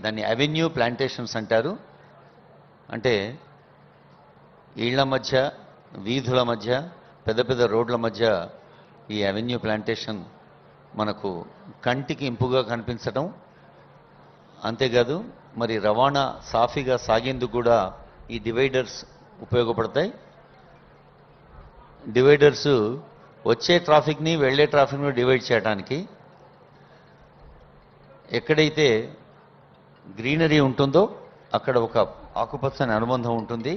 దాన్ని avenue plantations అంటారు. అంటే ఇళ్ల మధ్య, వీధుల మధ్య, పెద్ద పెద్ద రోడ్ల మధ్య ఈ అవెన్యూ ప్లాంటేషన్ మనకు కంటికి ఇంపుగా కనిపించడం, అంతేకాదు మరి రవాణా సాఫీగా సాగేందుకు కూడా ఈ డివైడర్స్ ఉపయోగపడతాయి. డివైడర్స్ వచ్చే ట్రాఫిక్ని వెళ్ళే ట్రాఫిక్ని డివైడ్ చేయడానికి. ఎక్కడైతే గ్రీనరీ ఉంటుందో అక్కడ ఒక ఆకుపచ్చని అనుబంధం ఉంటుంది.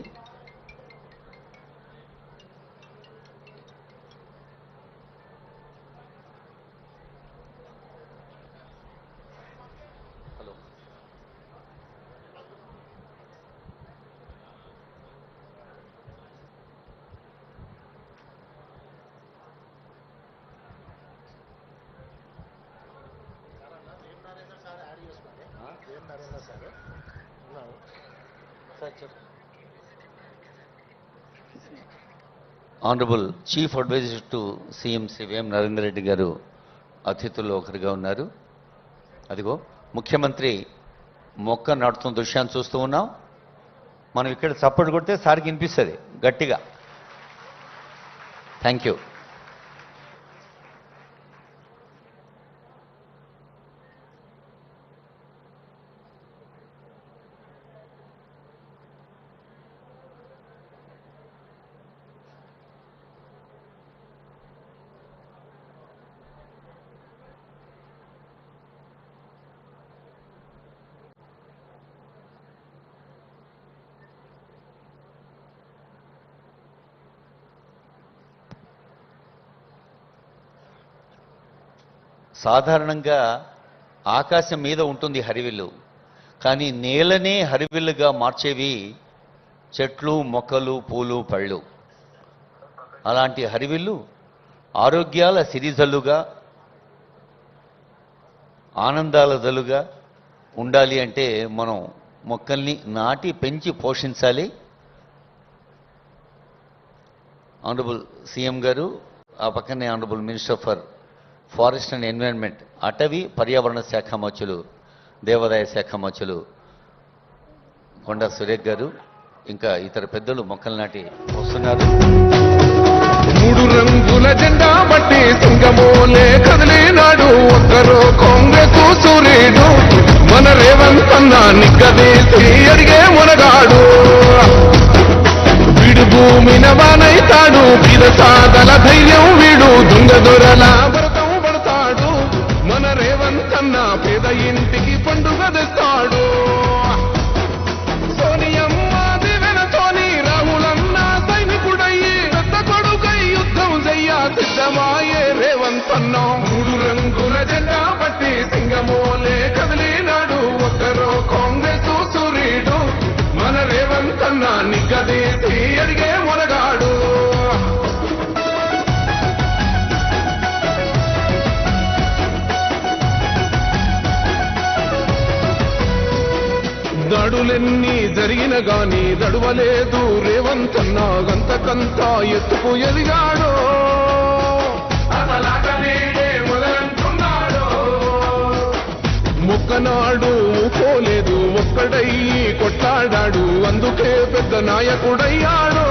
Honourable chief advisor to CM Shri Vem Narender Reddy గారు అతిథుల్లో ఒకరిగా ఉన్నారు. అదిగో ముఖ్యమంత్రి మొక్క నాటుతున్న దృశ్యాన్ని చూస్తూ ఉన్నాం. మనం ఇక్కడ చప్పట్లు కొడితే సార్కి వినిపిస్తుంది గట్టిగా. Thank you. సాధారణంగా ఆకాశం మీద ఉంటుంది హరివిల్లు, కానీ నేలనే హరివిల్లుగా మార్చేవి చెట్లు, మొక్కలు, పూలు, పళ్ళు. అలాంటి హరివిల్లు ఆరోగ్యాల సిరిజల్లుగా, ఆనందాల జల్లుగా ఉండాలి అంటే మనం మొక్కల్ని నాటి పెంచి పోషించాలి. ఆనరబుల్ సీఎం గారు, ఆ పక్కనే honourable minister for forest and environment, అటవీ పర్యావరణ శాఖ మంత్రులు, దేవాదాయ శాఖ మంత్రులు కొండా సురేఖ్ గారు, ఇంకా ఇతర పెద్దలు మొక్కలు నాటి వస్తున్నారు. మూడు రంగుల జెండా బట్టి సింగమోలే కదిలినాడు ఒక్కరో కాంగ్రెస్ సూర్యుడు, మన రేవంత్ అన్న నిగ్గదీసి అడిగే మునగాడు. వీడు భూమిన వానైతాడు, బీద సాగల ధైర్యం వీడు, దొంగ దొరల భరతం పడతాడు. మన రేవంత్ అన్న పేద ఇంటికి పండుగ తెస్తాడు. సోనియమ్మ దివెనతోని రాహులన్న సైనికుడయ్యి పెద్ద కొడుకై యుద్ధం చెయ్య సిద్ధమాయే రేవంత్ అన్న. మూడు రంగుల జెండా పట్టి సింగమోలే కదిలినాడు ఒక్కరో కాంగ్రెస్ సూర్యుడు, మన రేవంత్ అన్న నిగ్గదీసి అడిగే మునగాడు. దడులెన్ని జరిగిన గాని దడువలేదు రేవంత్ అన్న, గంతకంత ఎత్తుకు ఎదిగాడు. మొక్కనాడు పోలేదు, ఒక్కడయ్యి కొట్లాడాడు, అందుకే పెద్ద నాయకుడయ్యాడు.